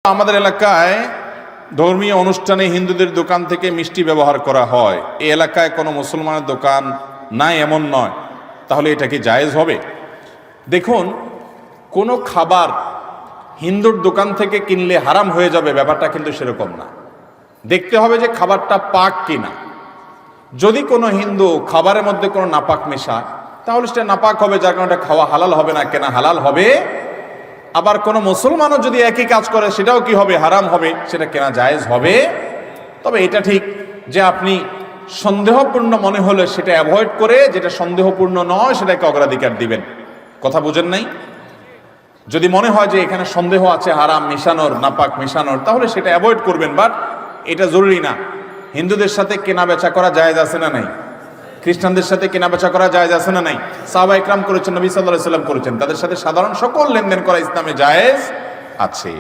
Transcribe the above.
আমাদের এলাকায় ধর্মীয় অনুষ্ঠানে হিন্দুদের দোকান থেকে মিষ্টি ব্যবহার করা হয়। এই এলাকায় কোনো মুসলমানের দোকান নাই এমন নয়, তাহলে এটা কি জায়েজ হবে? দেখুন, কোনো খাবার হিন্দুর দোকান থেকে কিনলে হারাম হয়ে যাবে ব্যাপারটা কিন্তু সেরকম না। দেখতে হবে যে খাবারটা পাক কিনা। যদি কোনো হিন্দু খাবারের মধ্যে কোনো নাপাক মেশায় তাহলে সেটা নাপাক হবে, যার কারণে খাওয়া হালাল হবে না, কেনা হালাল হবে। আবার কোনো মুসলমানও যদি একই কাজ করে সেটাও কি হবে? হারাম হবে, সেটা কেনা জায়েজ হবে। তবে এটা ঠিক যে আপনি সন্দেহপূর্ণ মনে হলে সেটা অ্যাভয়েড করে যেটা সন্দেহপূর্ণ নয় সেটাকে অগ্রাধিকার দিবেন। কথা বুঝেন নাই? যদি মনে হয় যে এখানে সন্দেহ আছে হারাম মেশানোর, নাপাক মেশানোর, তাহলে সেটা অ্যাভয়েড করবেন। বাট এটা জরুরি না। হিন্দুদের সাথে কেনা বেচা করা জায়েজ আছে না নাই? খ্রিস্টানদের সাথে কেনা বেচা করা জায়েজ আছে না নাই? সাহাবা ইকরাম করেছেন, নবী সাল্লাল্লাহু আলাইহি ওয়াসাল্লাম করেছেন। তাদের সাথে সাধারণ সকল লেনদেন করা ইসলামে জায়েজ আছে।